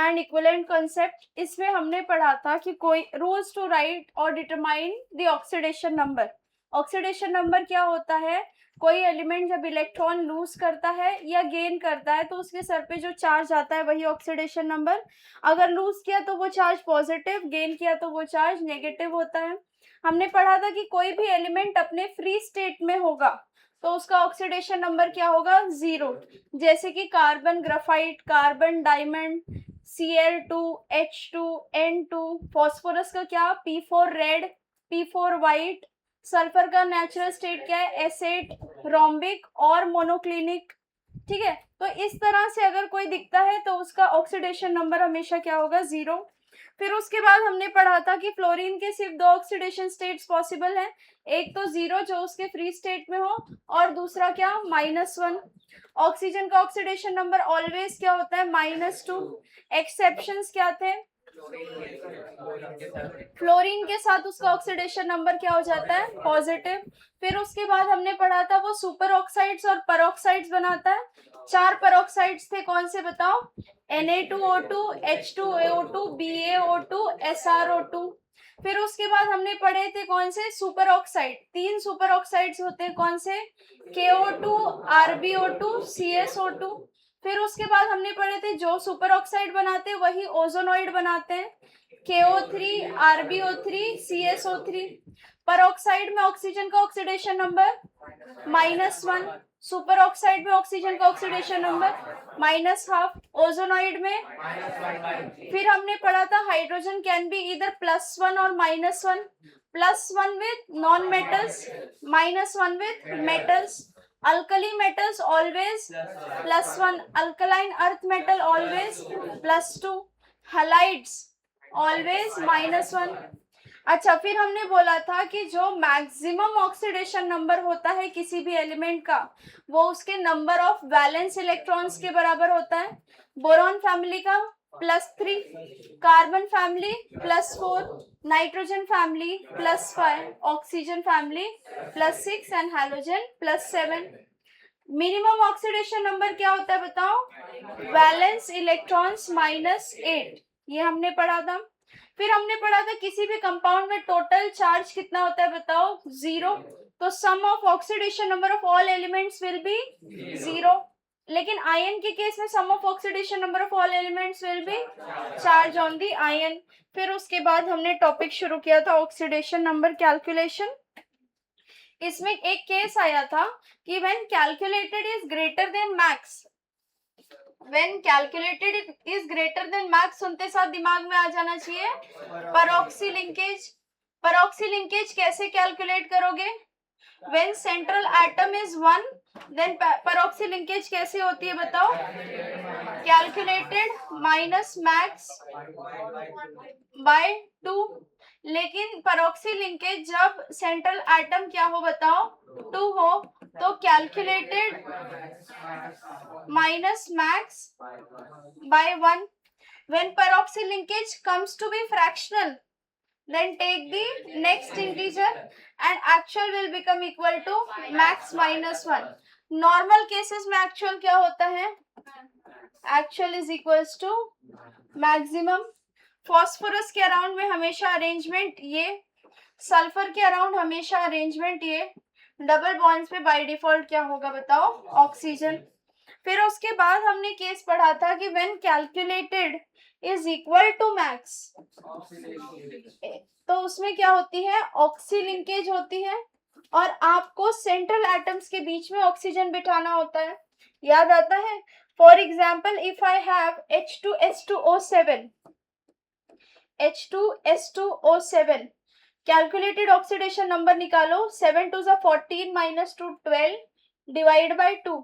And equivalent concept, इसमें हमने पढ़ा था कि कोई रूल्स टू राइट और determine the oxidation number. Oxidation number क्या होता है? कोई एलिमेंट जब इलेक्ट्रॉन लूज करता है या गेन करता है तो उसके सर पे जो चार्ज आता है वही ऑक्सीडेशन नंबर। अगर लूज किया तो वो चार्ज पॉजिटिव, गेन किया तो वो चार्ज नेगेटिव होता है। हमने पढ़ा था कि कोई भी एलिमेंट अपने फ्री स्टेट में होगा तो उसका ऑक्सीडेशन नंबर क्या होगा? 0। जैसे कि carbon graphite, carbon diamond, Cl2, H2, N2, phosphorus का क्या? P4 red, P4 white. Sulphur का नेचुरल स्टेट क्या है? एसिड, रोम्बिक और मोनोक्लिनिक। ठीक है, तो इस तरह से अगर कोई दिखता है तो उसका ऑक्सीडेशन नंबर हमेशा क्या होगा? 0। फिर उसके बाद हमने पढ़ा था कि फ्लोरीन के सिर्फ 2 ऑक्सीडेशन स्टेट्स पॉसिबल हैं, एक तो 0 जो उसके फ्री स्टेट में हो, और दूसरा क्या? -1। ऑक्सीजन का ऑक्सीडेशन नंबर ऑलवेज क्या होता है? -2। एक्सेप्शंस क्या थे? फ्लोरीन के साथ उसका ऑक्सीडेशन नंबर क्या हो जाता है? पॉजिटिव। फिर उसके बाद हमने पढ़ा था वो सुपर ऑक्साइड्स और परऑक्साइड्स बनाता है। 4 परऑक्साइड्स थे, कौन से बताओ? Na2O2, H2O2, BaO2, SrO2। फिर उसके बाद हमने पढ़े थे कौन से? Super oxide. 3 सुपर ऑक्साइड्स होते हैं, कौन से? KO2, RbO2, CSO2। फिर उसके बाद हमने पढ़े थे जो सुपर ऑक्साइड बनाते हैं वही ओजोनॉइड बनाते हैं, KO3, RbO3, CSO3। परऑक्साइड में ऑक्सीजन का ऑक्सीडेशन नंबर -1, सुपर ऑक्साइड में ऑक्सीजन का ऑक्सीडेशन नंबर -12, ओजोनॉइड में। फिर हमने पढ़ा था हाइड्रोजन कैन बी इधर +1 और -1, +1 with non metals, -1 with metals. Alkali metals always +1, alkaline earth metal always +2, halides always -1। अच्छा, फिर हमने बोला था कि जो मैक्सिमम ऑक्सीडेशन नंबर होता है किसी भी एलिमेंट का वो उसके नंबर ऑफ वैलेंस इलेक्ट्रॉन्स के बराबर होता है। बोरॉन फैमिली का +3, carbon family +4, nitrogen family +5, oxygen family +6 and halogen +7। Minimum oxidation number क्या होता है बताओ? वैलेंस इलेक्ट्रॉन्स -8, ये हमने पढ़ा था। फिर हमने पढ़ा था किसी भी कंपाउंड में टोटल चार्ज कितना होता है बताओ? 0। तो sum of oxidation number of all elements will be 0। लेकिन आयन के केस में sum of oxidation number of all elements will be charge on the ion. फिर उसके बाद हमने टॉपिक शुरू किया था ऑक्सीडेशन नंबर कैलकुलेशन। इसमें एक केस आया था कि when calculated is greater than max, when calculated is greater than max सुनते साथ दिमाग में आ जाना चाहिए परऑक्सी लिंकेज। परऑक्सी लिंकेज कैसे कैलकुलेट करोगे? When central atom is 1 then peroxy linkage कैसे होती है बताओ? Calculated minus max by 2। लेकिन परऑक्सी लिंकेज जब सेंट्रल एटम क्या हो बताओ? 2 हो तो calculated minus max by 1। When peroxy linkage comes to be fractional, then take the next integer and actual will become equal to max -1. Normal cases में actual क्या होता है? Actual is equals to maximum। Phosphorus के around में हमेशा arrangement ये, sulphur के around हमेशा अरेंजमेंट ये, डबल बॉन्ड्स पे बाय डिफॉल्ट क्या होगा बताओ? ऑक्सीजन। फिर उसके बाद हमने केस पढ़ा था कि when calculated is equal to max, तो उसमें क्या होती है? ऑक्सी लिंकेज होती है और आपको सेंट्रल एटम्स के बीच में ऑक्सीजन बिठाना होता है, याद आता है? For example if I have H2S2O7, H2S2O7, calculated oxidation number निकालो, 7 2 14 -2 12 डिवाइड बाय 2,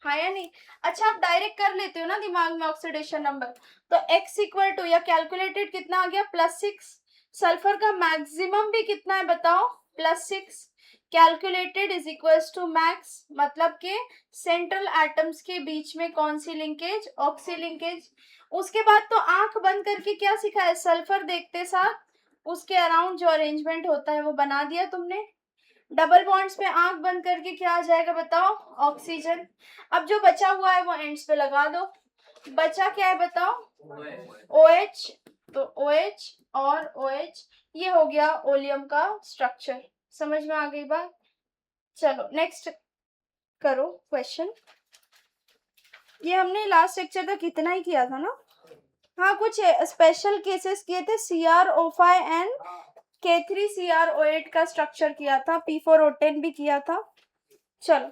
हाँ या नहीं? अच्छा, आप डायरेक्ट कर लेते हो ना दिमाग में ऑक्सीडेशन नंबर, तो x इक्वल टू या कैलकुलेटेड कितना आ गया? +6। सल्फर का मैक्सिमम भी कितना है बताओ? +6। Calculated is equals to max, मतलब के सेंट्रल एटम्स के बीच में कौन सी लिंकेज? Oxy linkage. उसके बाद तो आंख बंद करके क्या सीखा है? सल्फर देखते साथ उसके अराउंड जो अरेंजमेंट होता है वो बना दिया तुमने। डबल बॉन्ड्स पे आंख बंद करके क्या आ जाएगा बताओ? ऑक्सीजन। अब जो बचा हुआ है वो एंड्स पे लगा दो। बचा क्या है बताओ? OH, तो OH और OH, ये हो गया ओलियम का स्ट्रक्चर। समझ में आ गई बात? चलो नेक्स्ट करो क्वेश्चन। ये हमने लास्ट लेक्चर तक इतना ही किया था ना? हाँ, कुछ स्पेशल केसेस किए थे, CrO5 एंड K3CrO8 का स्ट्रक्चर किया था, P4O10 भी किया था। चलो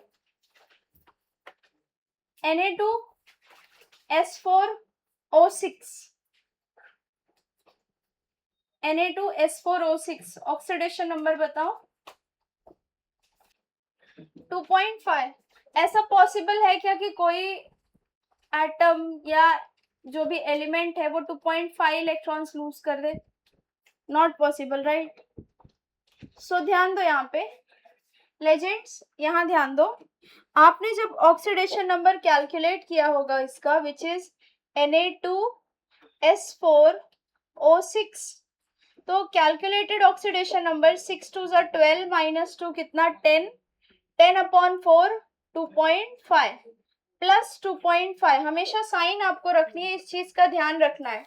Na2S4O6, Na2S4O6 ऑक्सीडेशन नंबर बताओ। 2.5। ऐसा पॉसिबल है क्या कि कोई एटम या जो भी एलिमेंट है वो 2.5 इलेक्ट्रॉन्स लूज कर दे? Not possible, right? सो ध्यान दो यहाँ पे लेजेंड्स, यहाँ ध्यान दो। आपने जब ऑक्सीडेशन नंबर कैलकुलेट किया होगा इसका, विच इज Na2S4O6, तो कैलकुलेटेड ऑक्सीडेशन नंबर 6 2 12 माइनस 2 कितना 10, 10/4 2.5 प्लस 2.5। हमेशा साइन आपको रखनी है, इस चीज का ध्यान रखना है,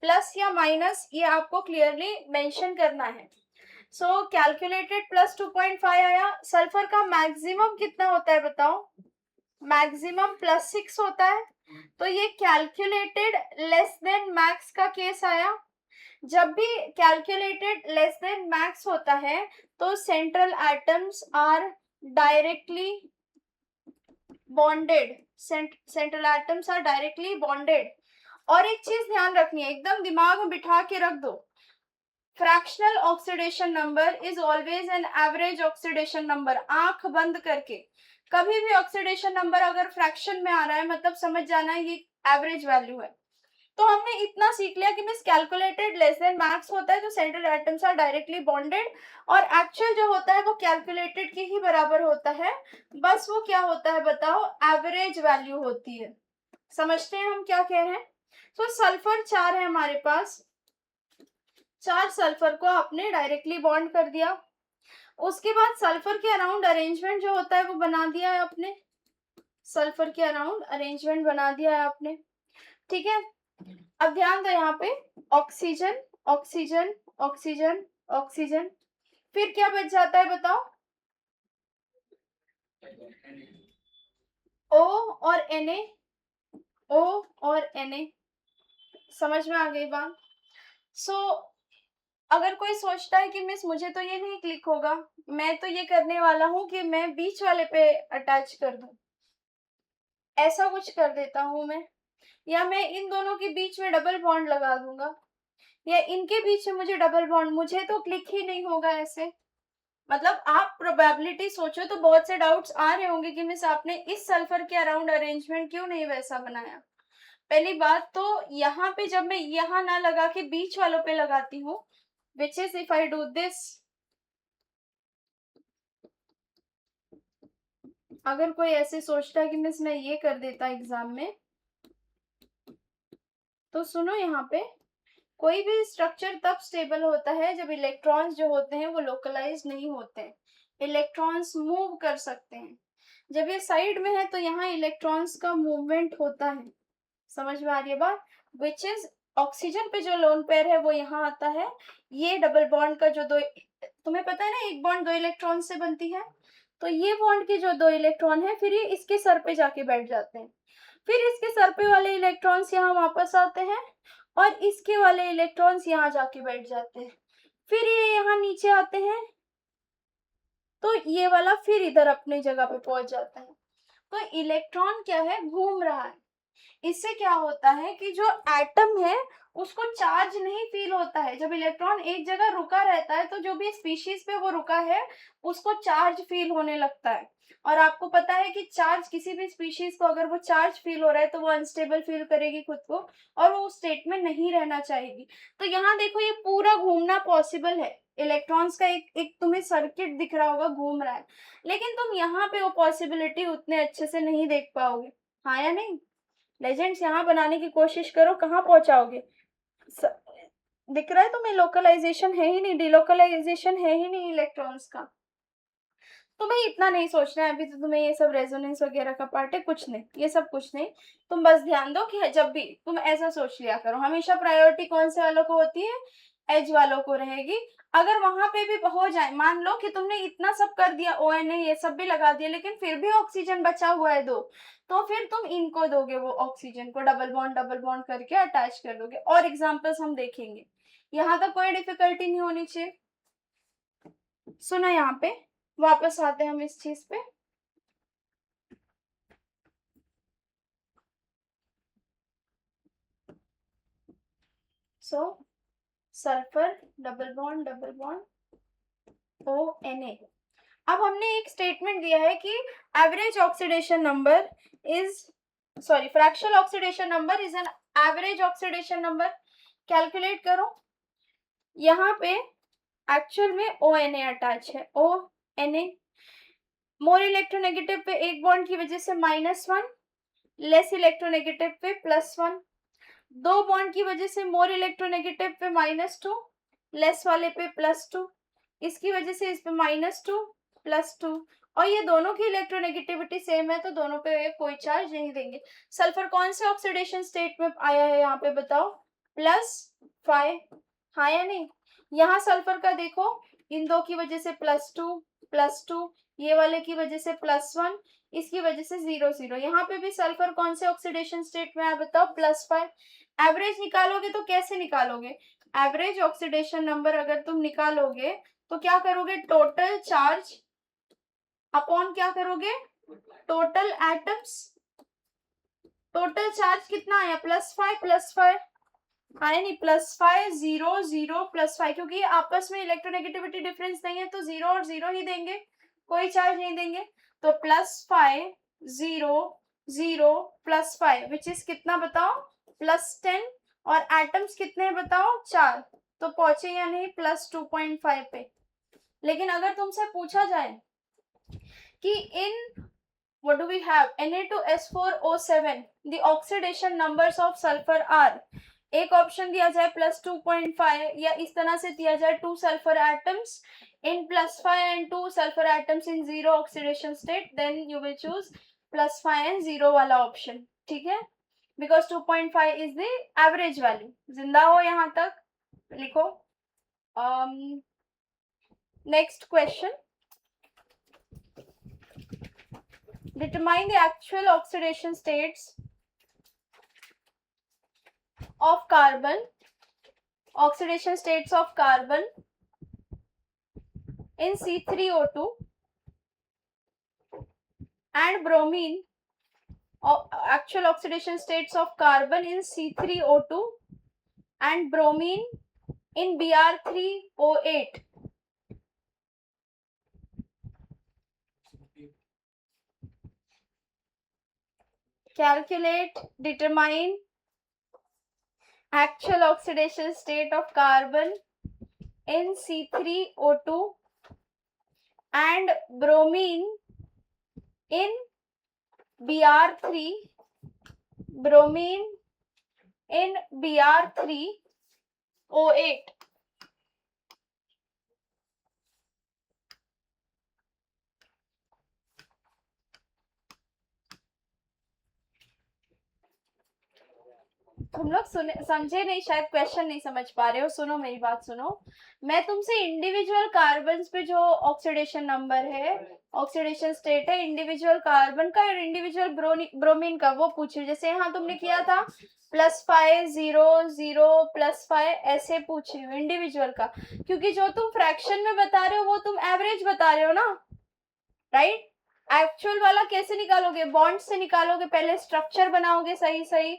प्लस या माइनस ये आपको क्लियरली मेंशन करना है। सो कैलकुलेटेड प्लस 2.5 आया। सल्फर का मैक्सिमम कितना होता है बताओ? मैक्सिमम +6 होता है। तो ये कैलकुलेटेड लेस देन मैक्स का केस आया। जब भी कैलकुलेटेड लेस देन मैक्स होता है तो central atoms are directly bonded, central atoms are directly bonded. और एक चीज ध्यान रखनी है, एकदम दिमाग में बिठा के रख दो, fractional oxidation number is always an average oxidation number. आंख बंद करके कभी भी ऑक्सीडेशन नंबर अगर फ्रैक्शन में आ रहा है मतलब समझ जाना है ये एवरेज वैल्यू है। तो हमने इतना सीख लिया कि मिस कैलकुलेटेड लेस देन मैक्स होता है तो central atoms are directly bonded, और एक्चुअल जो होता है वो कैलकुलेटेड के ही बराबर होता है, बस वो क्या होता है बताओ? एवरेज वैल्यू होती है। समझते हैं हम क्या कह रहे हैं? तो सल्फर 4 है हमारे पास, 4 सल्फर को आपने डायरेक्टली बॉन्ड कर दिया। उसके बाद सल्फर के अराउंड अरेंजमेंट जो होता है वो बना दिया है आपने, सल्फर के अराउंड अरेंजमेंट बना दिया है आपने, ठीक है? अब ध्यान दो यहाँ पे, ऑक्सीजन ऑक्सीजन ऑक्सीजन ऑक्सीजन, फिर क्या बच जाता है बताओ? O और Na, O और Na। समझ में आ गई बात? सो अगर कोई सोचता है कि मिस मुझे तो ये नहीं क्लिक होगा, मैं तो ये करने वाला हूं कि मैं बीच वाले पे अटैच कर दूं, ऐसा कुछ कर देता हूं मैं, या मैं इन दोनों के बीच में डबल बॉन्ड लगा दूंगा, या इनके बीच में मुझे डबल बॉन्ड, मुझे तो क्लिक ही नहीं होगा ऐसे। मतलब आप प्रोबेबिलिटी सोचो तो बहुत से डाउट्स आ रहे होंगे कि मिस आपने इस सल्फर के अराउंड अरेंजमेंट क्यों नहीं वैसा बनाया। पहली बात तो यहाँ पे जब मैं यहाँ ना लगा के बीच वालों पे लगाती हूँ, which is if I do this, अगर कोई ऐसे सोचता है कि मिस मैं ये कर देता एग्जाम में, तो सुनो यहाँ पे, कोई भी स्ट्रक्चर तब स्टेबल होता है जब इलेक्ट्रॉन्स जो होते हैं वो लोकलाइज नहीं होते हैं, इलेक्ट्रॉन्स मूव कर सकते हैं। जब ये साइड में है तो यहाँ इलेक्ट्रॉन्स का मूवमेंट होता है। समझ में आ रही है बात? विच इज ऑक्सीजन पे जो लोन पेयर है वो यहाँ आता है, ये डबल बॉन्ड का जो दो, तुम्हें पता है ना एक बॉन्ड 2 इलेक्ट्रॉन से बनती है, तो ये बॉन्ड के जो 2 इलेक्ट्रॉन है फिर ये इसके सर पे जाके बैठ जाते हैं, फिर इसके सर पे वाले इलेक्ट्रॉन्स यहाँ वापस आते हैं और इसके वाले इलेक्ट्रॉन्स यहाँ जाके बैठ जाते हैं, फिर ये यहाँ नीचे आते हैं, तो ये वाला फिर इधर अपनी जगह पे पहुंच जाता है। तो इलेक्ट्रॉन क्या है? घूम रहा है। इससे क्या होता है कि जो एटम है उसको चार्ज नहीं फील होता है। जब इलेक्ट्रॉन एक जगह रुका रहता है तो जो भी स्पीशीज पे वो रुका है उसको चार्ज फील होने लगता है। और आपको पता है कि चार्ज, किसी भी स्पीशीज को अगर वो चार्ज फील हो रहा है तो वो अनस्टेबल फील करेगी खुद को और वो उस स्टेट में नहीं रहना चाहेगी। तो यहाँ देखो ये पूरा घूमना पॉसिबल है, इलेक्ट्रॉन्स का एक तुम्हें सर्किट दिख रहा होगा घूम रहा है, लेकिन तुम यहाँ पे वो पॉसिबिलिटी उतने अच्छे से नहीं देख पाओगे, हाँ या नहीं? लेजेंड्स यहाँ बनाने की कोशिश करो, कहाँ पहुंचाओगे? दिख रहा है तुम्हें लोकलाइजेशन है ही नहीं, डिलोकलाइजेशन है ही नहीं इलेक्ट्रॉन्स का। तुम्हें इतना नहीं सोचना है अभी, तो तुम्हें ये सब रेजोनेंस वगैरह का पार्ट है, कुछ नहीं, ये सब कुछ नहीं। तुम बस ध्यान दो कि जब भी तुम ऐसा सोच लिया करो, हमेशा प्रायोरिटी कौन से वालों को होती है, एज वालों को रहेगी। अगर वहां पे भी हो जाए, मान लो कि तुमने इतना सब कर दिया, ONA ये सब भी लगा दिया, लेकिन फिर भी ऑक्सीजन बचा हुआ है दो, तो फिर तुम इनको दोगे, वो ऑक्सीजन को डबल बॉन्ड करके अटैच कर दोगे। और एग्जाम्पल्स हम देखेंगे, यहाँ तक कोई डिफिकल्टी नहीं होनी चाहिए। सुनो, यहाँ पे वापस आते हैं हम इस चीज पे। सो सल्फर डबल बॉन्ड ONA। अब हमने एक स्टेटमेंट दिया है कि average oxidation number is, sorry, fractional oxidation number is an average oxidation number. Calculate करो, यहाँ पे एक्चुअल में ONA अटैच है, ONA मोर इलेक्ट्रोनेगेटिव पे एक बॉन्ड की वजह से -1, लेस इलेक्ट्रोनेगेटिव पे +1, दो बॉन्ड की वजह से मोर इलेक्ट्रोनेगेटिव पे -2, लेस वाले पे +2, इसकी वजह से इस पे -2 +2, और ये दोनों की इलेक्ट्रोनेगेटिविटी सेम है, तो दोनों पे कोई चार्ज नहीं देंगे। सल्फर कौन से ऑक्सीडेशन स्टेट में आया है, यहाँ पे बताओ, +5, हाँ या नहीं। यहाँ सल्फर का देखो, इन दो की वजह से +2, ये वाले की वजह से +1, इसकी वजह से 0 0। यहाँ पे भी सल्फर कौन से ऑक्सीडेशन स्टेट में है बताओ, +5। एवरेज निकालोगे तो कैसे निकालोगे, एवरेज ऑक्सीडेशन नंबर अगर तुम निकालोगे तो क्या करोगे, टोटल चार्ज अपॉन क्या करोगे, टोटल एटम्स। टोटल चार्ज कितना आया, +5 आया नहीं, +5 0 0 +5, क्योंकि आपस में इलेक्ट्रोनेगेटिविटी डिफरेंस नहीं है, तो 0 और 0 ही देंगे, कोई चार्ज नहीं देंगे। तो +5 0 0 +5 विच इज कितना बताओ, +10, और एटम्स कितने हैं बताओ, 4, तो पहुंचे या नहीं +2.5 पे। लेकिन अगर तुमसे पूछा जाए कि इन what do we have, Na2S4O7 the oxidation numbers of sulfur are, एक ऑप्शन दिया जाए +2.5, या इस तरह से दिया जाए 2 sulphur atoms in +5 and 2 sulphur atoms in 0 oxidation state, then you will choose +5 and 0 वाला ऑप्शन, ठीक है, because 2.5 is the average value। जिंदा हो यहाँ तक, लिखो। Next question, determine the actual oxidation states of carbon, oxidation states of carbon in C3O2 and bromine, actual oxidation states of carbon in C3O2 and bromine in Br3O8। calculate, determine actual oxidation state of carbon in C3O2 and bromine in Br3, bromine in Br3O8। तुम लोग सुने समझे नहीं, शायद question नहीं समझ पा रहे हो। सुनो मेरी बात सुनो, मैं तुमसे इंडिविजुअल कार्बन पे जो ऑक्सीडेशन नंबर है, ऑक्सीडेशन स्टेट है इंडिविजुअल कार्बन का और इंडिविजुअल ब्रोमीन का, वो पूछ रही। जैसे यहाँ तुमने किया था +5 0 0 +5, ऐसे पूछ रही हूँ इंडिविजुअल का, क्योंकि जो तुम फ्रैक्शन में बता रहे हो वो तुम एवरेज बता रहे हो ना, राइट। एक्चुअल वाला कैसे निकालोगे, बॉन्ड से निकालोगे, पहले स्ट्रक्चर बनाओगे सही सही।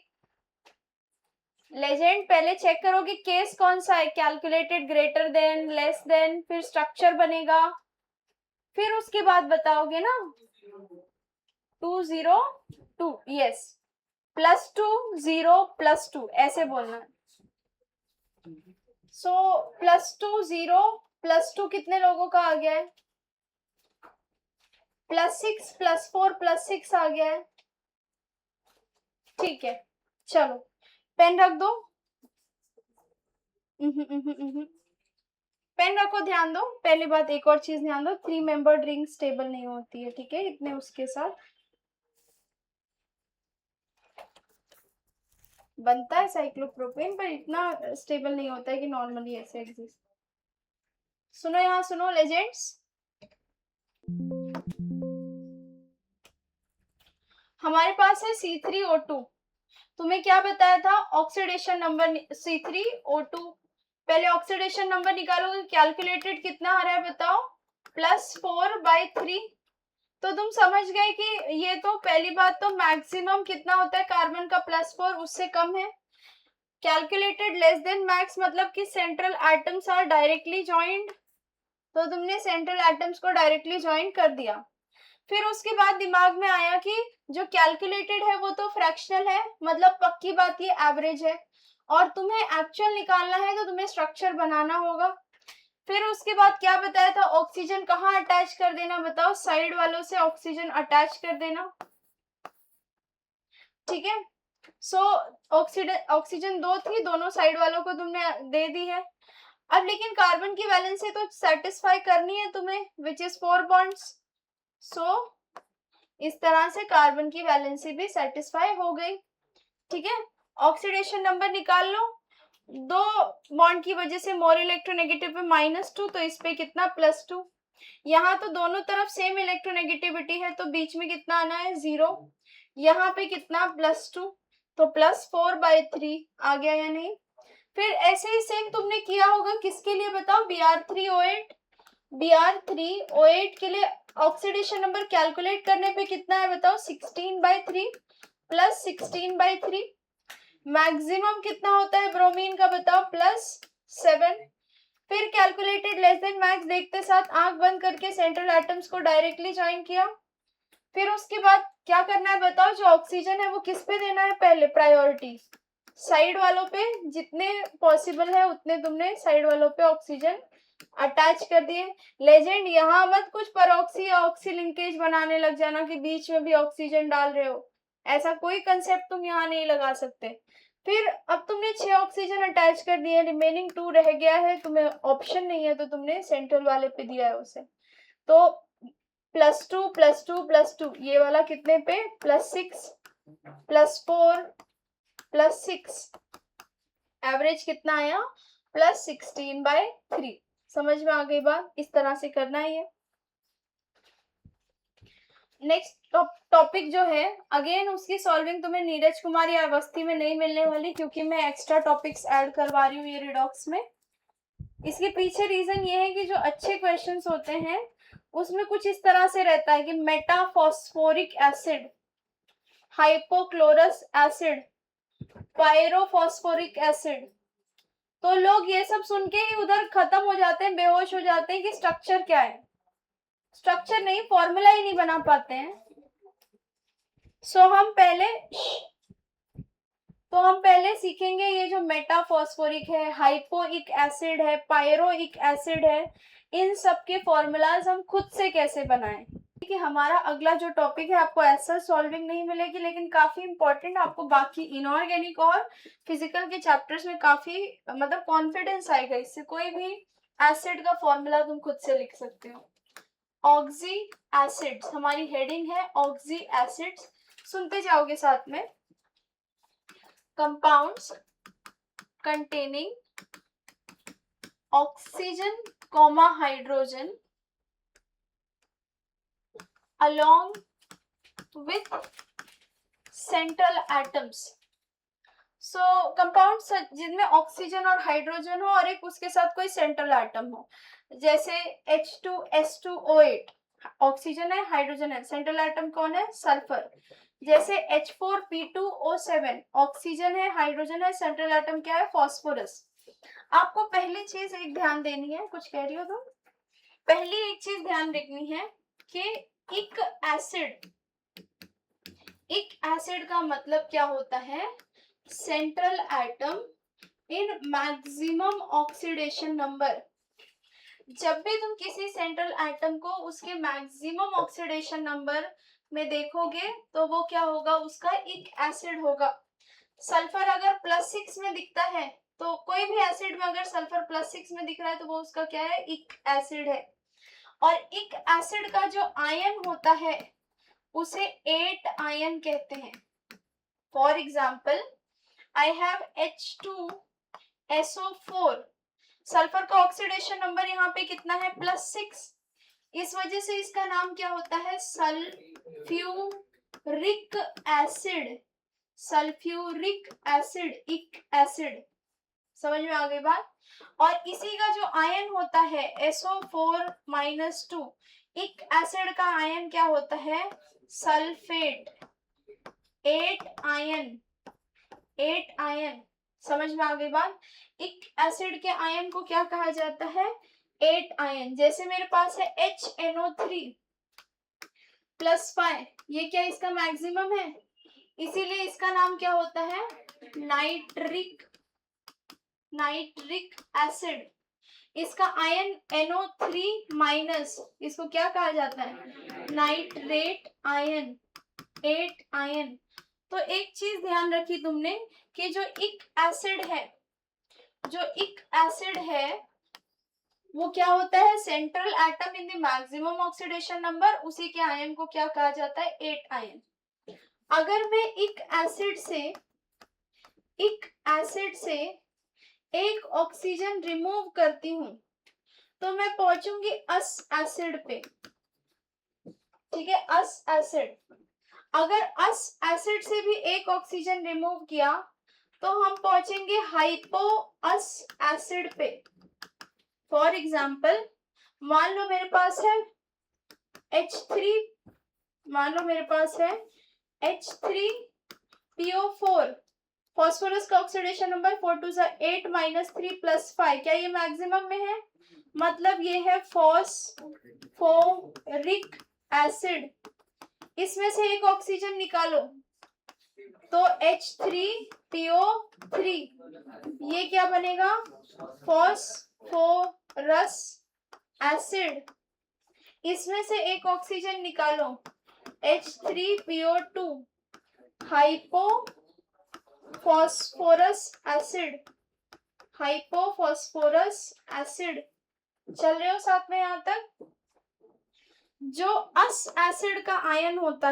लेजेंड पहले चेक करोगे केस कौन सा है, calculated greater than less than, फिर स्ट्रक्चर बनेगा, फिर उसके बाद बताओगे ना। 2 0 2, यस, +2 0 +2 ऐसे बोलना। सो +2 0 +2 कितने लोगों का आ गया है, +6 +4 +6 आ गया है, ठीक है। चलो पेन रख दो। पेन रखो, ध्यान दो। पहली बात, एक और चीज ध्यान दो, 3 मेंबर्ड रिंग स्टेबल नहीं होती है, ठीक है, इतने उसके साथ बनता है साइक्लोप्रोपेन, पर इतना स्टेबल नहीं होता है कि नॉर्मली ऐसे एग्जिस्ट। सुनो यहाँ सुनो लेजेंड्स, हमारे पास है C3O2। तुम्हें क्या बताया था, ऑक्सीडेशन नंबर C3O2। पहले ऑक्सीडेशन नंबर निकालोगे, कैलकुलेटेड कितना आ रहा है बताओ, +4/3। तो तुम समझ गए कि ये तो पहली बात तो मैक्सिमम कितना होता है कार्बन का +4, उससे कम है। कैलकुलेटेड लेस देन मैक्स मतलब कि central atoms are directly joint, तो तुमने सेंट्रल एटम्स को डायरेक्टली ज्वाइन कर दिया। फिर उसके बाद दिमाग में आया कि जो कैलकुलेटेड है वो तो फ्रैक्शनल है, मतलब पक्की बात ये एवरेज है, और तुम्हें एक्चुअल निकालना है तो तुम्हें स्ट्रक्चर बनाना होगा। फिर उसके बाद क्या बताया था, ऑक्सीजन कहाँ अटैच कर देना बताओ, साइड वालों से ऑक्सीजन अटैच कर देना, ठीक है। सो ऑक्सीजन 2 थी, दोनों साइड वालों को तुमने दे दी है। अब लेकिन कार्बन की वैलेंसी तो सेटिस्फाई करनी है तुम्हें, विच इज 4 बॉन्ड्स। सो इस तरह से कार्बन की वैलेंसी भी सेटिस्फाई हो गई, ठीक है। ऑक्सीडेशन नंबर निकाल लो, 2 बॉन्ड की वजह से मोर इलेक्ट्रोनेगेटिव पे -2, तो इस पे कितना +2। यहाँ तो दोनों तरफ सेम इलेक्ट्रोनेगेटिविटी है, तो बीच में कितना आना है 0। यहाँ पे कितना +2, तो +4/3 आ गया या नहीं। फिर ऐसे ही सेम तुमने किया होगा किसके लिए बताओ, Br3O8। Br3O8 के लिए ऑक्सीडेशन नंबर कैलकुलेट करने पे कितना है बताओ, 16/3 +16/3। मैक्सिमम कितना होता है ब्रोमीन का बताओ, +7। फिर कैलकुलेटेड लेस देन मैक्स देखते साथ आंख बंद करके सेंट्रल एटम्स को डायरेक्टली ज्वाइन किया। फिर उसके बाद क्या करना है बताओ, जो ऑक्सीजन है वो किस पे देना है, पहले प्रायोरिटी साइड वालों पे, जितने पॉसिबल है उतने तुमने साइड वालों पे ऑक्सीजन अटैच कर दिए। लेजेंड यहाँ मत कुछ परऑक्सी या ऑक्सी लिंकेज बनाने लग जाना कि बीच में भी ऑक्सीजन डाल रहे हो, ऐसा कोई कंसेप्ट तुम यहाँ नहीं लगा सकते। फिर अब तुमने 6 ऑक्सीजन अटैच कर दिए, रिमेनिंग 2 रह गया है, तुम्हें ऑप्शन नहीं है तो तुमने सेंट्रल वाले पे दिया है उसे, तो +2 +2 +2, ये वाला कितने पे, +6 +4 +6, एवरेज कितना आया, +16/3। समझ में आ गई बात, इस तरह से करना है ये। नेक्स्ट टॉपिक जो है, अगेन उसकी सॉल्विंग तुम्हें नीरज कुमार या अवस्थी में नहीं मिलने वाली, क्योंकि मैं एक्स्ट्रा टॉपिक्स ऐड करवा रही हूँ ये रिडॉक्स में। इसके पीछे रीजन ये है कि जो अच्छे क्वेश्चंस होते हैं उसमें कुछ इस तरह से रहता है कि metaphosphoric acid, hypochlorous acid, pyrophosphoric acid, तो लोग ये सब सुन के ही उधर खत्म हो जाते हैं, बेहोश हो जाते हैं कि स्ट्रक्चर क्या है। स्ट्रक्चर नहीं, फॉर्मूला ही नहीं बना पाते हैं। तो हम पहले सीखेंगे ये जो मेटाफॉस्फोरिक है, हाइपोइक एसिड है, पायरोइक एसिड है, इन सब के फॉर्मूलाज हम खुद से कैसे बनाएं। कि हमारा अगला जो टॉपिक है आपको ऐसा सॉल्विंग नहीं मिलेगी, लेकिन काफी इंपॉर्टेंट, आपको बाकी इनऑर्गेनिक और फिजिकल के चैप्टर्स में काफी मतलब कॉन्फिडेंस आएगा, इससे कोई भी एसिड का फॉर्मूला तुम खुद से लिख सकते हो। ऑक्सी एसिड्स हमारी हेडिंग है, ऑक्सी एसिड्स सुनते जाओगे साथ में। Compounds containing oxygen, hydrogen along with central atoms. So compounds जिनमें ऑक्सीजन और हाइड्रोजन हो और एक उसके साथ कोई सेंट्रल एटम हो, जैसे H2S2O8 ऑक्सीजन है, हाइड्रोजन है, सेंट्रल एटम कौन है, सल्फर। जैसे H4P2O7 ऑक्सीजन है, हाइड्रोजन है, सेंट्रल एटम क्या है, फास्फोरस। आपको पहली चीज एक ध्यान देनी है, कुछ कह रही हो तुम, पहली एक चीज ध्यान रखनी है कि एक एसिड का मतलब क्या होता है, central atom in maximum oxidation number. जब भी तुम किसी सेंट्रल एटम को उसके मैक्सिमम ऑक्सीडेशन नंबर में देखोगे तो वो क्या होगा, उसका एक एसिड होगा। सल्फर अगर +6 में दिखता है तो कोई भी एसिड में अगर सल्फर +6 में दिख रहा है तो वो उसका क्या है, इक एसिड है। और इक एसिड का जो आयन होता है उसे 8 आयन कहते हैं। For example I have H2SO4, sulphur का ऑक्सीडेशन नंबर यहाँ पे कितना है, +6, इस वजह से इसका नाम क्या होता है, सल्फ्यूरिक एसिड। सल्फ्यूरिक एसिड, इक एसिड। समझ में आ गई बात। और इसी का जो आयन होता है SO4-2, इक एसिड का आयन क्या होता है, सल्फेट, 8 आयन, 8 आयन। समझ में आ गई बात। इक एसिड के आयन को क्या कहा जाता है, 8 आयन। जैसे मेरे पास है HNO3+5, ये क्या इसका मैक्सिमम है, इसीलिए इसका नाम क्या होता है, नाइट्रिक एसिड। इसका आयन NO3-, इसको क्या कहा जाता है, नाइट्रेट आयन, 8 आयन। तो एक चीज ध्यान रखी तुमने कि जो इक एसिड है वो क्या होता है, central atom in the maximum oxidation number, उसी के आयन को क्या कहा जाता है, 8 आयन। अगर मैं इक एसिड से एक ऑक्सीजन रिमूव करती हूं तो मैं पहुंचूंगी अस एसिड पे, ठीक है, अस एसिड। अगर अस एसिड से भी एक ऑक्सीजन रिमूव किया तो हम पहुंचेंगे हाइपो अस एसिड पे। फॉर एग्जाम्पल मान लो मेरे पास है H3PO4, फॉस्फोरस का ऑक्सीडेशन नंबर 4 × 8 - 3 + 5, क्या ये मैक्सिमम में है, मतलब ये है फॉस्फोरिक एसिड। इसमें से एक ऑक्सीजन निकालो तो H3PO3, ये क्या बनेगा, फॉस्फोरस एसिड। इसमें से एक ऑक्सीजन निकालो H3PO2, हाइपोफॉस्फोरस एसिड। चल रहे हो साथ में यहां तक। जो अस एसिड का आयन होता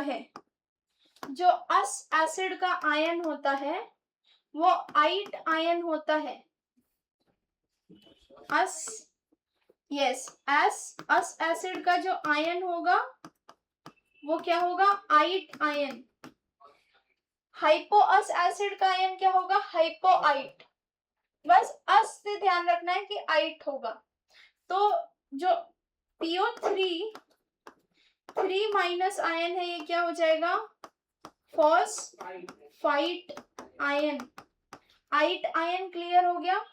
है, वो आइट आयन होता है। अस एसिड का जो आयन होगा वो क्या होगा, आइट आयन। हाइपो अस एसिड का आयन क्या होगा, हाइपोआइट। बस अस से ध्यान रखना है कि आइट होगा। तो जो PO3 3- आयन है, ये क्या हो जाएगा, फॉस्फाइट आयन, आइट आयन। क्लियर हो गया।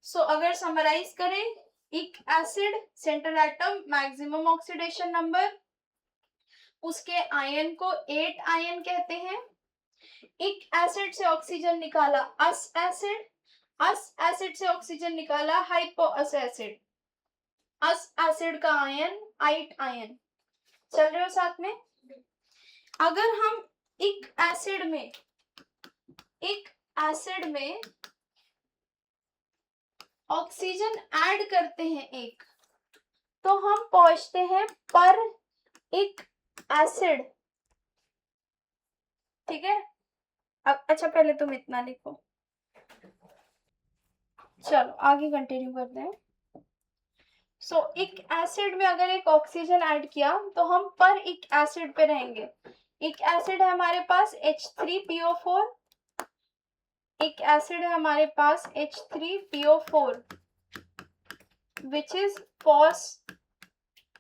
सो अगर समराइज करें, इक acid central atom maximum oxidation number, उसके आयन को 8 आयन कहते हैं। इक एसिड से ऑक्सीजन निकाला अस एसिड से ऑक्सीजन निकाला हाइपोअस एसिड। अस एसिड का आयन आइट आयन। चल रहे हो साथ में। अगर हम इक एसिड में ऑक्सीजन ऐड करते हैं एक, तो हम पहुंचते हैं पर इक एसिड, ठीक है। अब अच्छा पहले तुम इतना लिखो, चलो आगे कंटिन्यू करते हैं। सो इक एसिड में अगर एक ऑक्सीजन ऐड किया तो हम पर इक एसिड पे रहेंगे। इक एसिड है हमारे पास H3PO4, एक एसिड है हमारे पास H3PO4 which is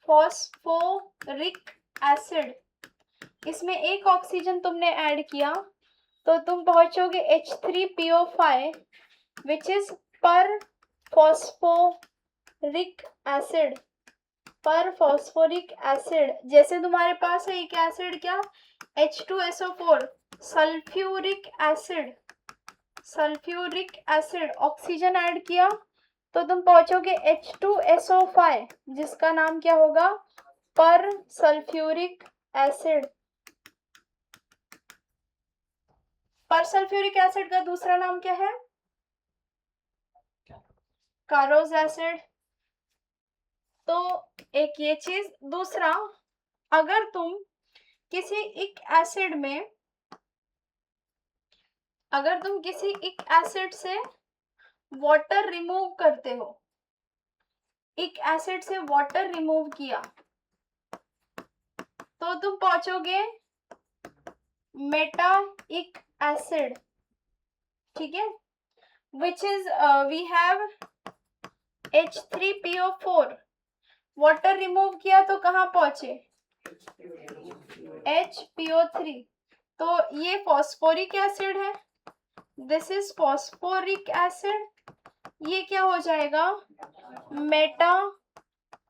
phosphoric acid. इसमें एक ऑक्सीजन तुमने ऐड किया तो तुम पहुंचोगे H3PO5 विच इज पर फॉस्फोरिक एसिड। जैसे तुम्हारे पास है एक एसिड क्या, H2SO4, sulphuric acid, oxygen add किया तो तुम पहुंचोगे H2SO5 जिसका नाम क्या होगा, पर सल्फ्यूरिक परसल्फ्यूरिक एसिड का दूसरा नाम क्या है? कारोज एसिड। तो एक ये चीज। दूसरा, अगर तुम किसी एक एसिड में, अगर तुम किसी एक एसिड से वाटर रिमूव करते हो, एक एसिड से वाटर रिमूव किया, तो तुम पहुंचोगे मेटाइक एसिड, ठीक है, which is we have H3PO4। Water remove किया तो कहाँ पहुंचे? HPO3। तो ये फॉस्फोरिक एसिड है, दिस इज फॉस्फोरिक एसिड। ये क्या हो जाएगा? Meta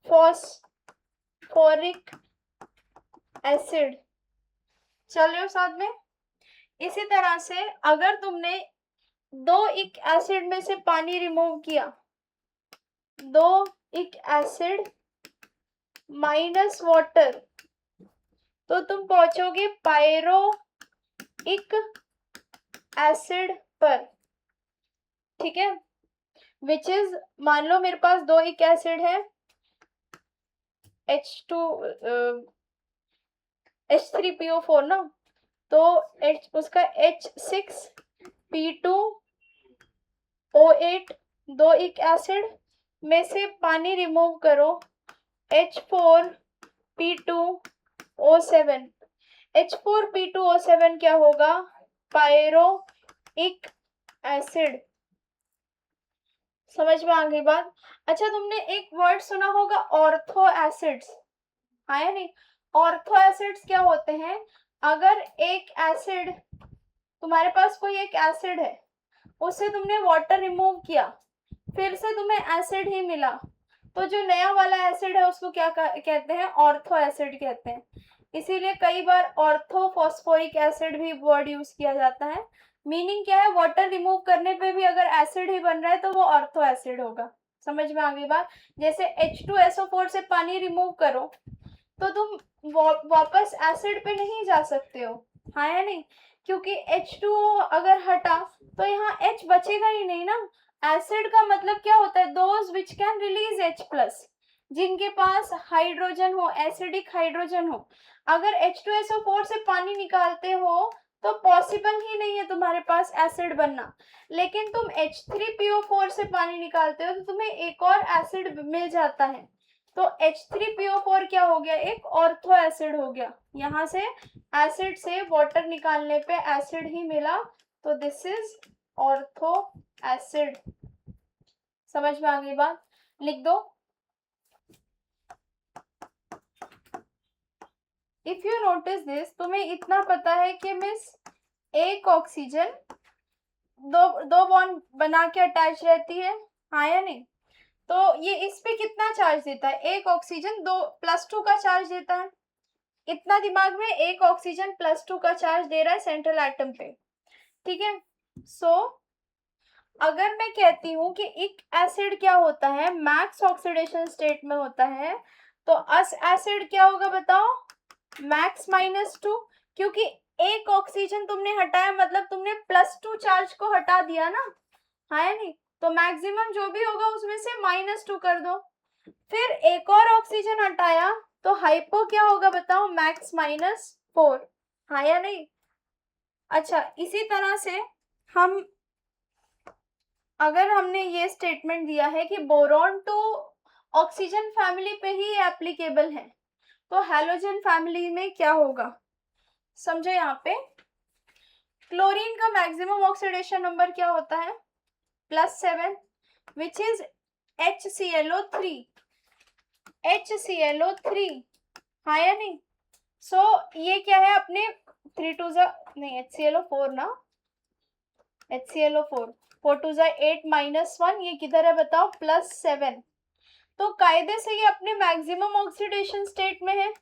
phosphoric acid. चल रहे हो साथ में? इसी तरह से अगर तुमने दो इक एसिड में से पानी रिमूव किया, दो इक एसिड माइनस वाटर, तो तुम पहुंचोगे पायरोइक एसिड पर, ठीक है, विच इज, मान लो मेरे पास दो इक एसिड है, H3PO4 ना, तो उसका H6P2O8 दो इक एसिड में से पानी रिमूव करो, H4P2O7। H4P2O7 क्या होगा? पायरोइक एसिड। समझ में आ गई बात? अच्छा, तुमने एक वर्ड सुना होगा ऑर्थो एसिड्स, आया नहीं? ऑर्थो एसिड्स क्या होते हैं? अगर एक एसिड, तुम्हारे पास कोई एक एसिड है, उससे तुमने वाटर रिमूव किया, फिर से तुम्हें एसिड ही मिला, तो जो नया वाला एसिड है उसको क्या कहते हैं? ऑर्थो एसिड कहते हैं। इसीलिए कई बार ऑर्थो फॉस्फोरिक एसिड भी वर्ड यूज किया जाता है। मीनिंग क्या है? वाटर रिमूव करने पे भी अगर एसिड ही बन रहा है तो वो ऑर्थो एसिड होगा। समझ में आ गई बात? जैसे H2SO4 से पानी रिमूव करो तो तुम वापस एसिड पे नहीं जा सकते हो, हाँ या नहीं? क्योंकि H2O अगर हटा तो यहाँ H बचेगा ही नहीं ना। एसिड का मतलब क्या होता है? Those which can release H+, जिनके पास हाइड्रोजन हो, एसिडिक हाइड्रोजन हो। अगर H2SO4 से पानी निकालते हो तो पॉसिबल ही नहीं है तुम्हारे पास एसिड बनना। लेकिन तुम H3PO4 से पानी निकालते हो तो तुम्हें एक और एसिड मिल जाता है। तो H3PO4 क्या हो गया? एक ऑर्थो एसिड हो गया। यहाँ से एसिड से वाटर निकालने पे एसिड ही मिला, तो दिस इज ऑर्थो एसिड। समझ में आ गई बात? लिख दो। इफ यू नोटिस दिस, तुम्हें इतना पता है कि मिस एक ऑक्सीजन दो बॉन्ड बना के अटैच रहती है, हाँ या नहीं? तो ये इस पे कितना चार्ज देता है? एक ऑक्सीजन +2 का चार्ज देता है। इतना दिमाग में, एक ऑक्सीजन +2 का चार्ज दे रहा है सेंट्रल एटम पे, ठीक है। सो अगर मैं कहती हूँ कि एक एसिड क्या होता है? मैक्स ऑक्सीडेशन स्टेट में होता है, तो अस एसिड क्या होगा बताओ? मैक्स -2, क्योंकि एक ऑक्सीजन तुमने हटाया मतलब तुमने +2 चार्ज को हटा दिया ना, हाँ या नहीं? तो मैक्सिमम जो भी होगा उसमें से -2 कर दो। फिर एक और ऑक्सीजन हटाया तो हाइपो क्या होगा बताओ? मैक्स -4, हाँ या नहीं? अच्छा, इसी तरह से हम, अगर हमने ये स्टेटमेंट दिया है कि बोरॉन तो ऑक्सीजन फैमिली पे ही एप्लीकेबल है, तो हैलोजन फैमिली में क्या होगा? समझो यहाँ पे क्लोरीन का मैक्सिमम ऑक्सीडेशन नंबर क्या होता है? +7, विच इज HClO3। HClO3, हाँ या नहीं? सो ये क्या है? अपने 3 2 नहीं, HClO4 ना, HClO4 4 2 8 -1, ये किधर है बताओ? +7। तो कायदे से ये अपने मैक्सिमम ऑक्सीडेशन स्टेट में है,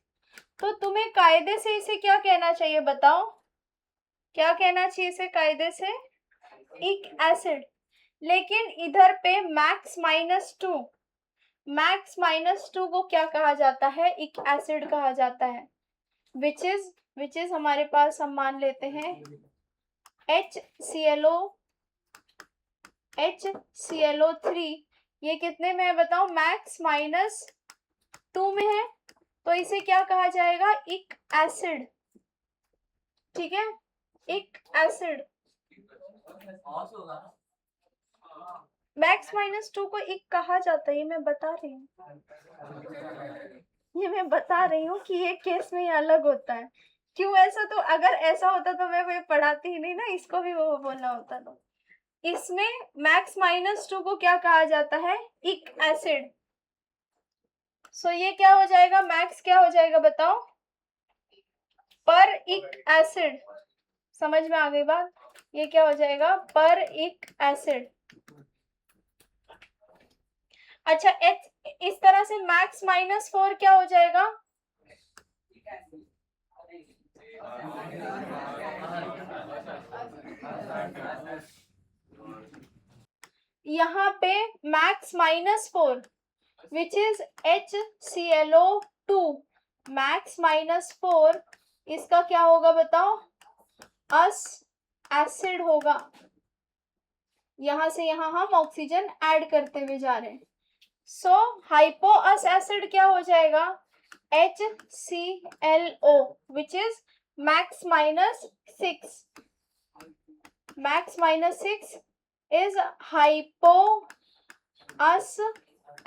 तो तुम्हें कायदे से इसे क्या कहना चाहिए बताओ? क्या कहना चाहिए इसे कायदे से? एक एसिड। लेकिन इधर पे मैक्स -2, मैक्स -2 को क्या कहा जाता है? एक एसिड कहा जाता है, विच इज हमारे पास, हम मान लेते हैं HClO3 ये कितने में है बताओ, मैक्स -2 में है, तो इसे क्या कहा जाएगा, इक एसिड। ठीक है, इक एसिड। मैक्स -2 को इक कहा जाता है, ये मैं बता रही हूँ, कि ये केस में ये अलग होता है। क्यों ऐसा, तो अगर ऐसा होता तो मैं पढ़ाती ही नहीं ना, इसको भी वो बोलना होता। तो इसमें मैक्स -2 को क्या कहा जाता है, इक एसिड। सो ये क्या हो जाएगा, मैक्स क्या हो जाएगा बताओ, पर इक एसिड। समझ में आ गई बात, ये क्या हो जाएगा, पर इक एसिड। अच्छा, इस तरह से मैक्स -4 क्या हो जाएगा, यहाँ पे max -4 which is HClO2, max -4 इसका क्या होगा बताओ, अस एसिड होगा। यहां से यहां हम ऑक्सीजन ऐड करते हुए जा रहे हैं। सो हाइपो अस एसिड क्या हो जाएगा, HClO which is max -6, max -6 is hypo us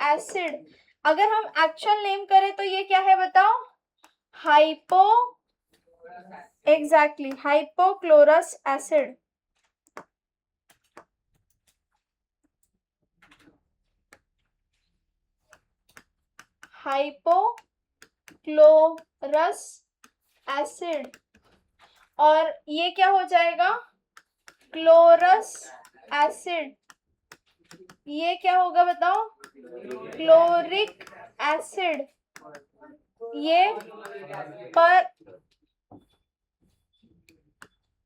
acid. अगर हम एक्चुअल नेम करें तो ये क्या है बताओ, hypo, exactly hypochlorous acid. Hypochlorous acid, और ये क्या हो जाएगा, क्लोरस एसिड। ये क्या होगा बताओ, क्लोरिक एसिड। ये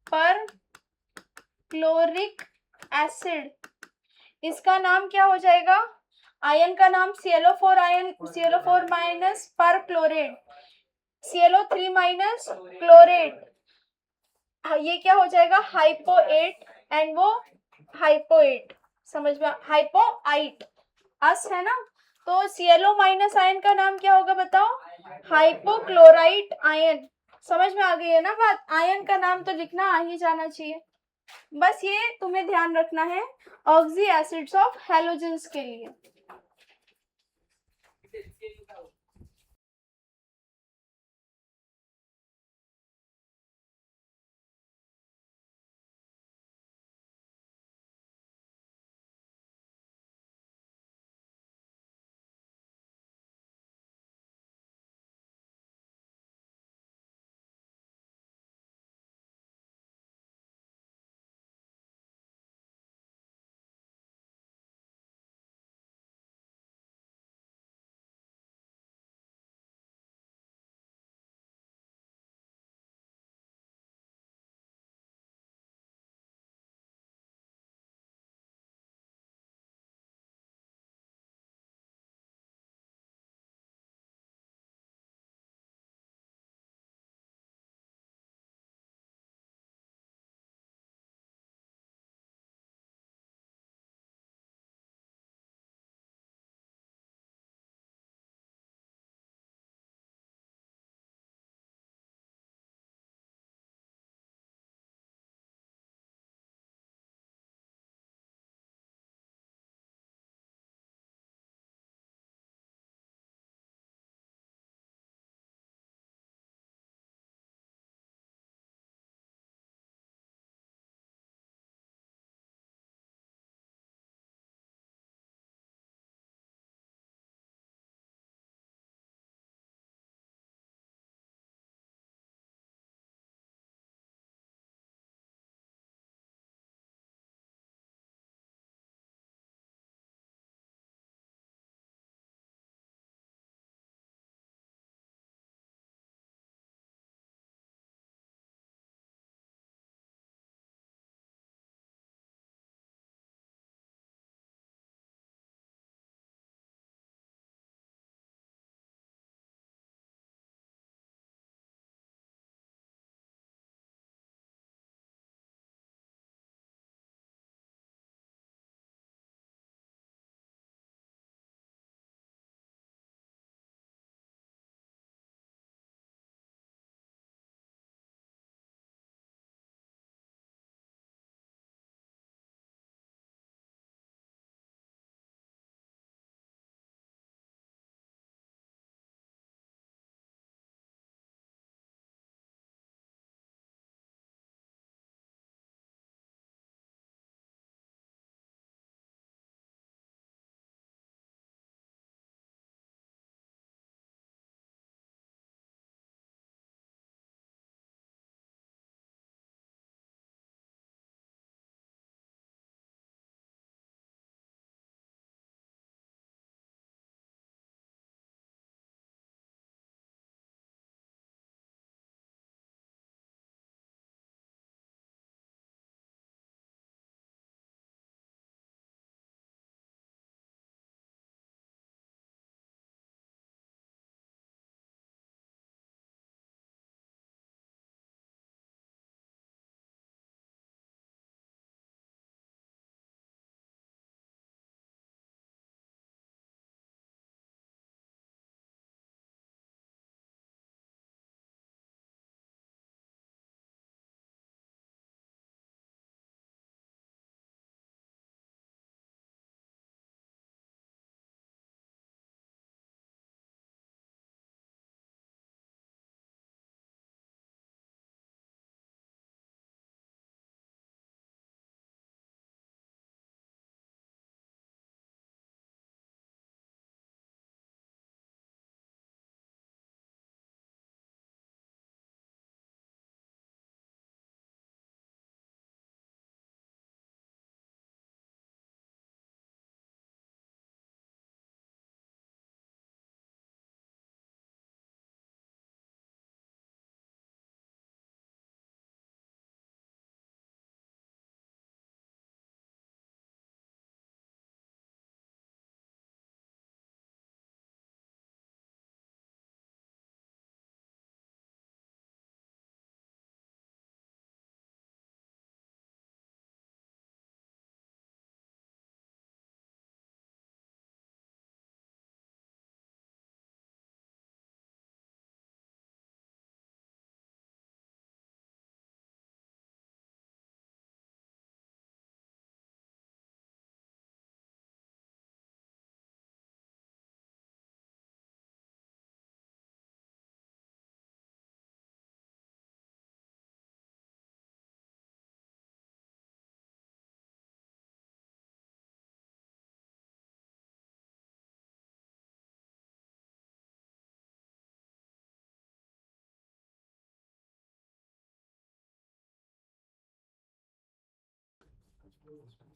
पर क्लोरिक एसिड, इसका नाम क्या हो जाएगा, आयन का नाम ClO4 आयन, ClO4 माइनस पर क्लोरेट, ClO3 माइनस क्लोरेट। ये क्या हो जाएगा, हाइपोएट, एंड वो हाइपोएट, समझ में, हाइपोआइट, अस है ना, तो ClO माइनस आयन का नाम क्या होगा बताओ, हाइपोक्लोराइट आयन। समझ में आ गई है ना बात, आयन का नाम तो लिखना आ ही जाना चाहिए। बस ये तुम्हें ध्यान रखना है ऑक्सी एसिड्स ऑफ हैलोजेंस के लिए।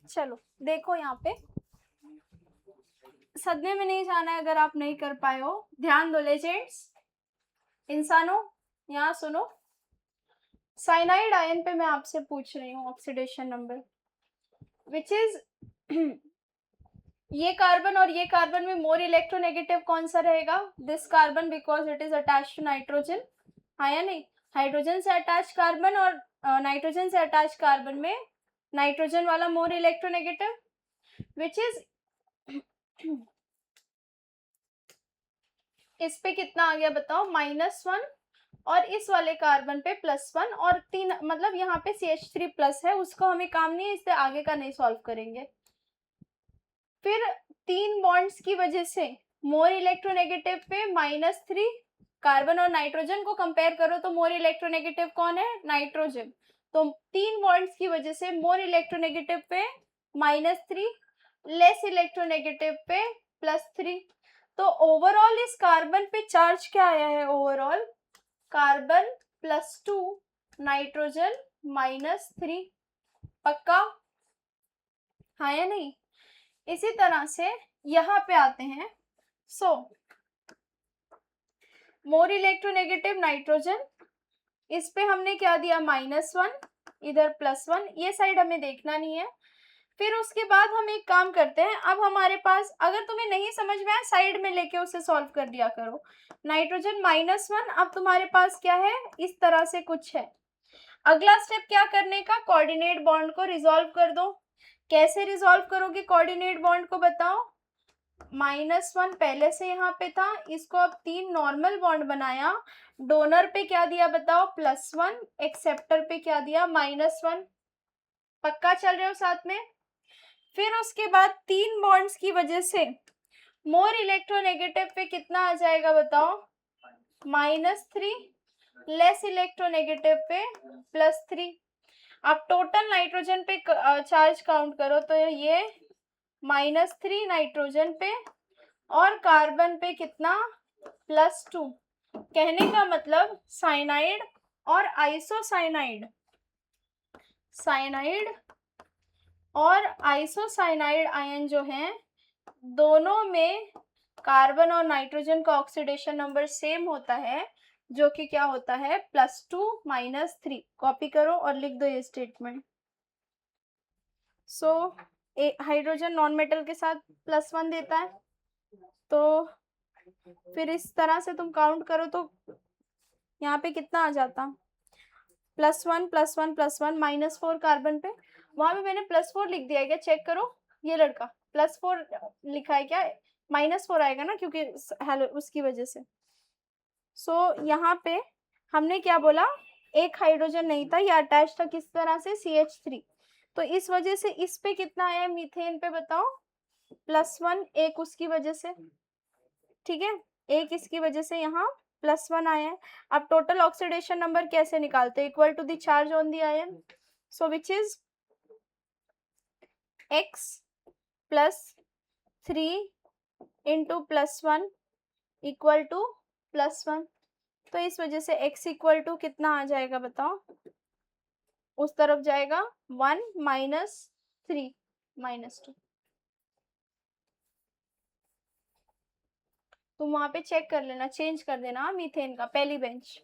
चलो देखो यहाँ पे सदमे में नहीं जाना है अगर आप नहीं कर पाए हो। ध्यान दो लेजेंड्स, इंसानों, यहाँ सुनो। साइनाइड आयन पे मैं आपसे पूछ रही हूँ ऑक्सीडेशन नंबर विच इज ये कार्बन और ये कार्बन में मोर इलेक्ट्रोनेगेटिव कौन सा रहेगा? This carbon, because it is attach to nitrogen. हाँ या नहीं? हाइड्रोजन से अटैच कार्बन और नाइट्रोजन से अटैच कार्बन में नाइट्रोजन वाला मोर इलेक्ट्रोनेगेटिव, विच इज इस पे कितना आ गया बताओ? -1, और इस वाले कार्बन पे +1 और 3, मतलब यहाँ पे CH3+ है, उसको हमें काम नहीं है, इससे आगे का नहीं सॉल्व करेंगे। फिर 3 बॉन्ड्स की वजह से मोर इलेक्ट्रोनेगेटिव पे -3, कार्बन और नाइट्रोजन को कंपेयर करो तो मोर इलेक्ट्रोनेगेटिव कौन है? नाइट्रोजन। तो 3 बॉन्ड्स की वजह से मोर इलेक्ट्रोनेगेटिव पे -3, लेस इलेक्ट्रोनेगेटिव पे +3। तो ओवरऑल इस कार्बन पे चार्ज क्या आया है? Overall carbon +2, nitrogen -3। पक्का? हाँ या नहीं? इसी तरह से यहाँ पे आते हैं। सो मोर इलेक्ट्रोनेगेटिव नाइट्रोजन, इस पे हमने क्या दिया? -1, इधर +1, ये साइड हमें देखना नहीं है। फिर उसके बाद हम एक काम करते हैं, अब हमारे पास, अगर तुम्हें नहीं समझ में आया साइड में लेके उसे सॉल्व कर दिया करो। नाइट्रोजन -1, अब तुम्हारे पास क्या है? इस तरह से कुछ है। अगला स्टेप क्या करने का? कोऑर्डिनेट बॉन्ड को रिजॉल्व कर दो। कैसे रिजॉल्व करोगे कोऑर्डिनेट बॉन्ड को बताओ? -1 पहले से यहाँ पे था, इसको अब 3 नॉर्मल बॉन्ड बनाया। डोनर पे क्या दिया बताओ? +1, एक्सेप्टर पे क्या दिया? -1। पक्का चल रहे हो साथ में? फिर उसके बाद 3 बॉन्ड्स की वजह से मोर इलेक्ट्रोनेगेटिव पे कितना आ जाएगा बताओ? -3, लेस इलेक्ट्रोनेगेटिव पे +3। अब टोटल नाइट्रोजन पे चार्ज काउंट करो तो ये -3 नाइट्रोजन पे और कार्बन पे कितना? +2। कहने का मतलब साइनाइड और आइसोसाइनाइड, साइनाइड और आइसोसाइनाइड आयन जो हैं, दोनों में कार्बन और नाइट्रोजन का ऑक्सीडेशन नंबर सेम होता है, जो कि क्या होता है? +2 -3। कॉपी करो और लिख दो ये statement. So hydrogen non metal के साथ +1 देता है, तो फिर इस तरह से तुम काउंट करो तो यहाँ पे कितना आ जाता? +1 +1 +1, -4 कार्बन पे। वहां पे मैंने +4 लिख दिया है क्या? चेक करो, ये लड़का +4 लिखा है क्या? -4 आएगा ना, क्योंकि हेलो उसकी वजह से। सो यहाँ पे हमने क्या बोला? एक हाइड्रोजन नहीं था, ये अटैच था किस तरह से? CH3। तो इस वजह से इस पे कितना आया मीथेन पे बताओ? +1, एक उसकी वजह से, ठीक है, एक इसकी वजह से यहाँ +1 आया है। अब टोटल ऑक्सीडेशन नंबर कैसे निकालते हैं? Equal to the charge on the ion, so which is x +3 into +1 equal to +1। तो इस वजह से x इक्वल टू कितना आ जाएगा बताओ? उस तरफ जाएगा 1 -3 -2। तुम वहां पे चेक कर लेना, चेंज कर देना मीथेन का, पहली बेंच।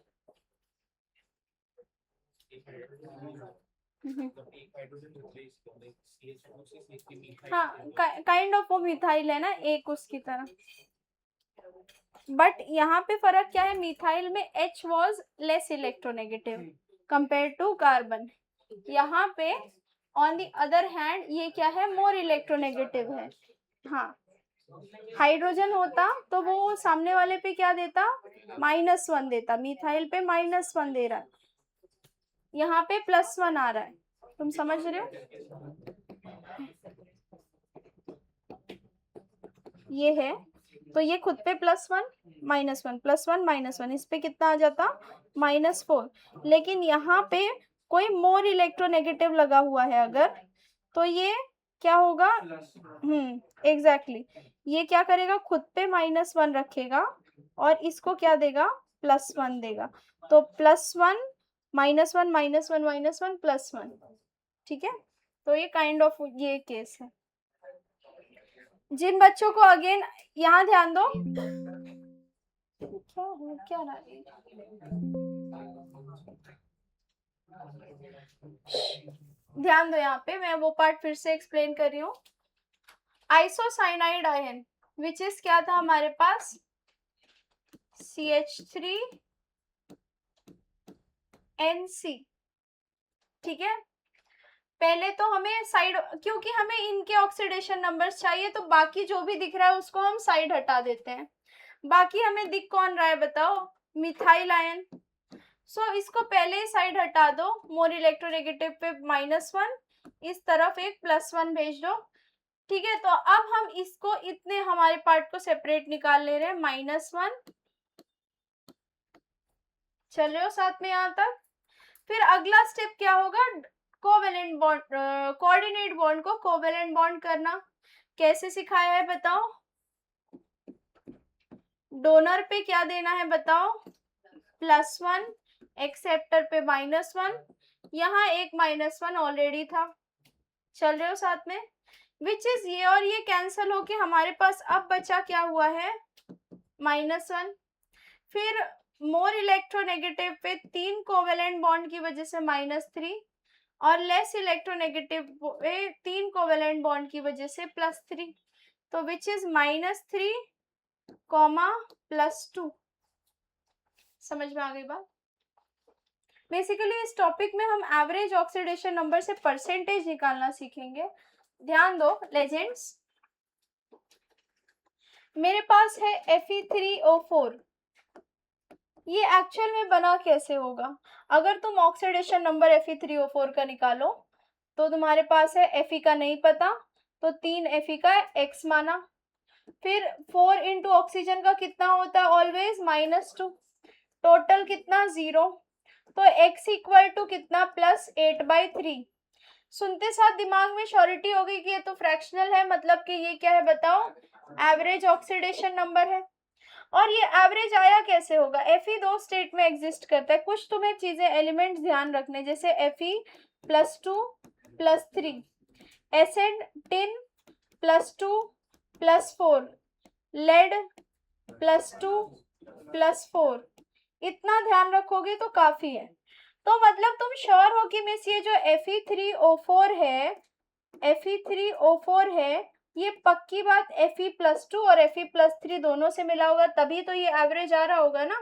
हाँ, काइंड ऑफ वो मिथाइल है ना, एक उसकी तरह। बट यहाँ पे फर्क क्या है? मिथाइल में H was less electronegative compare to carbon. यहाँ पे ऑन द अदर हैंड ये क्या है? मोर इलेक्ट्रोनेगेटिव है। हाँ, हाइड्रोजन होता तो वो सामने वाले पे क्या देता? -1 देता। मिथाइल पे -1 दे रहा है, यहाँ पे +1 आ रहा है। तुम समझ रहे हो? ये है, तो ये खुद पे +1 -1 +1 -1, इस पे कितना आ जाता? -4। लेकिन यहाँ पे कोई मोर इलेक्ट्रोनेगेटिव लगा हुआ है अगर, तो ये क्या होगा? एग्जैक्टली, ये क्या करेगा? खुद पे -1 रखेगा और इसको क्या देगा? +1 देगा। तो +1 -1 -1 -1 +1, ठीक है। तो ये काइंड ऑफ ये केस है। जिन बच्चों को अगेन यहाँ ध्यान दो, क्या है क्या रहा है, ध्यान दो यहाँ पे, मैं वो पार्ट फिर से एक्सप्लेन कर रही हूँ। आइसोसाइनाइड आयन विच इज क्या था हमारे पास, CH3NC, ठीक है। पहले तो हमें साइड, क्योंकि हमें इनके ऑक्सीडेशन नंबर्स चाहिए, तो बाकी जो भी दिख रहा है उसको हम साइड हटा देते हैं। बाकी हमें दिख कौन रहा है बताओ, मिथाइल आयन। सो इसको पहले ही साइड हटा दो, मोर इलेक्ट्रोनेगेटिव पे -1, इस तरफ एक +1 भेज दो, ठीक है। तो अब हम इसको इतने हमारे पार्ट को सेपरेट निकाल ले रहे हैं, -1, चल रहे हो साथ में यहाँ तक। फिर अगला स्टेप क्या होगा, कोवेलेंट बॉन्ड, कोऑर्डिनेट बॉन्ड को कोवेलेंट बॉन्ड करना। कैसे सिखाया है बताओ, डोनर पे क्या देना है बताओ, +1, एक्सेप्टर पे -1, यहाँ एक -1 ऑलरेडी था, चल रहे हो साथ में, विच इज ये और ये कैंसल होके हमारे पास अब बचा क्या हुआ है, -1। फिर मोर इलेक्ट्रोनेगेटिव पे 3 कोवेलेंट बॉन्ड की वजह से -3, और लेस इलेक्ट्रोनेगेटिव पे 3 कोवेलेंट बॉन्ड की वजह से +3, तो विच इज -3, +2। समझ में आ गई बात। बेसिकली इस टॉपिक में हम एवरेज ऑक्सीडेशन नंबर से परसेंटेज निकालना सीखेंगे। ध्यान दो लेजेंड्स, मेरे पास है Fe3O4, ये एक्चुअल में बना कैसे होगा, अगर तुम ऑक्सीडेशन नंबर Fe3O4 का निकालो तो तुम्हारे पास है Fe का नहीं पता, तो 3 Fe का X माना, फिर 4 इंटू ऑक्सीजन का कितना होता है ऑलवेज -2, टोटल कितना 0, तो X इक्वल टू कितना +8/3। सुनते साथ दिमाग में श्योरिटी हो गई कि ये तो फ्रैक्शनल है, मतलब कि ये क्या है बताओ, एवरेज ऑक्सीडेशन नंबर है। और ये एवरेज आया कैसे होगा, Fe 2 स्टेट में एग्जिस्ट करता है, कुछ तुम्हें चीजें एलिमेंट्स ध्यान रखने, जैसे Fe +2 +3, एसिड टिन +2 +4, लेड +2 +4, इतना ध्यान रखोगे तो काफी है। तो मतलब तुम श्योर हो कि मिस ये जो Fe3O4 है, ये पक्की बात Fe+2 और Fe+3 दोनों से मिला होगा, तभी तो ये एवरेज आ रहा होगा ना।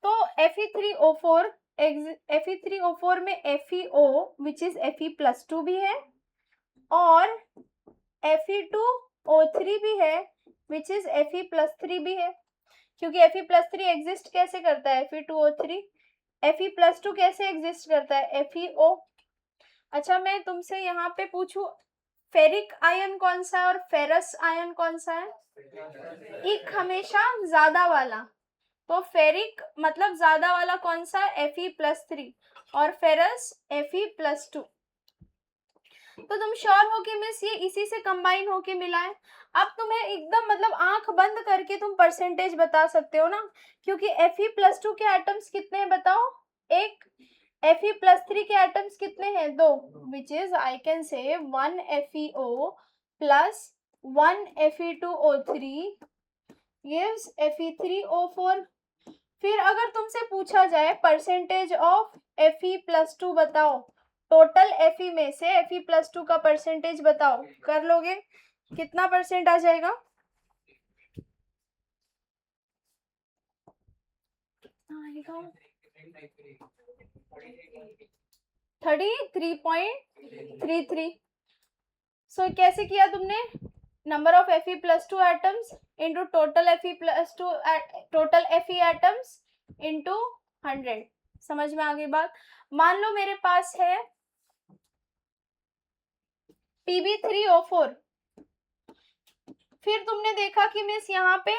तो Fe3O4 में FeO विच इज Fe+2 भी है, और Fe2O3 भी है विच इज Fe+3 भी है, क्योंकि Fe+3 एग्जिस्ट कैसे करता है, Fe2O3, Fe+2 कैसे एग्जिस्ट करता है, FeO। अच्छा मैं तुमसे यहाँ पे पूछूं, फेरिक आयन कौन सा है और फेरस आयन कौन सा है, एक हमेशा ज्यादा वाला, तो फेरिक मतलब ज्यादा वाला कौन सा, Fe+3, और फेरस Fe+2। तो तुम श्योर हो कि मिस ये इसी से कंबाइन होके मिला है। अब तुम्हें एकदम मतलब आंख बंद करके तुम परसेंटेज बता सकते हो ना, क्योंकि Fe+2 के एटम्स कितने हैं बताओ, एक, Fe+3 के एटम्स कितने हैं, 2, which is I can say 1 FeO plus 1 Fe2O3 gives Fe3O4। फिर अगर तुमसे पूछा जाए परसेंटेज ऑफ Fe+2 बताओ, टोटल Fe में से Fe+2 का परसेंटेज बताओ, कर लोगे, कितना परसेंट आ जाएगा, आएगा 33.33। सो कैसे किया तुमने, number of Fe+2 atoms into total Fe atoms into 100। समझ में आ गई बात। मान लो मेरे पास है Pb3O4, फिर तुमने देखा कि मिस यहाँ पे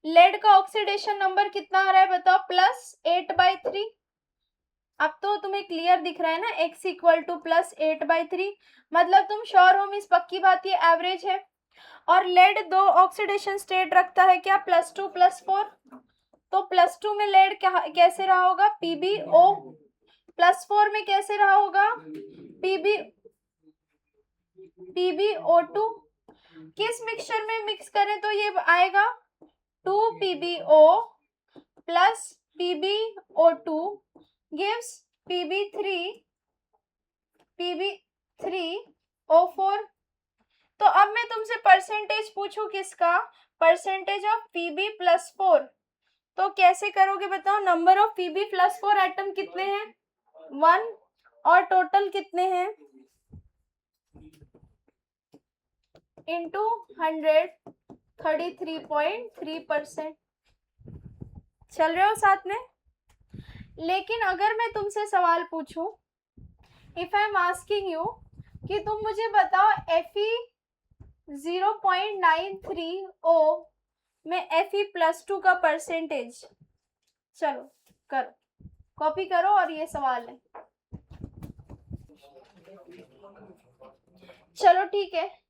लेड का ऑक्सीडेशन नंबर कितना आ रहा है बताओ, +8/3। अब तो तुम्हें क्लियर दिख रहा है ना, X इक्वल टू +8/3, मतलब तुम श्योर हो मिस पक्की बात ये एवरेज है। और लेड 2 ऑक्सीडेशन स्टेट रखता है क्या, +2 +4, तो +2 में लेड कैसे रहा होगा, PbO, +4 में कैसे रहा होगा, PbO, PbO2 किस मिक्सचर में मिक्स करें तो ये आएगा 2PbO plus PbO2 gives PbO4। तो अब मैं तुमसे परसेंटेज पूछूं किसका, परसेंटेज ऑफ Pb+4, तो कैसे करोगे बताओ। नंबर ऑफ Pb+4 एटम कितने हैं 1 और टोटल कितने हैं इंटू 100 33.3%। चल रहे हो साथ में। लेकिन अगर मैं तुमसे सवाल पूछूं, if I am asking you कि तुम मुझे बताओ Fe0.93O में Fe+2 का परसेंटेज, चलो करो, कॉपी करो और ये सवाल है। चलो ठीक है,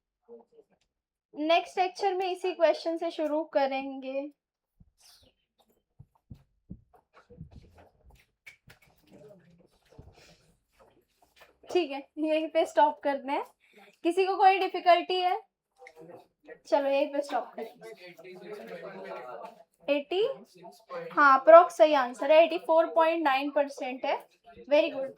नेक्स्ट लेक्चर में इसी क्वेश्चन से शुरू करेंगे। ठीक है, यहीं पे स्टॉप करते हैं। किसी को कोई डिफिकल्टी है? चलो यहीं पे स्टॉप करेंगे। 80, हाँ अप्रोक्स सही आंसर है, 84.9% है। Very good.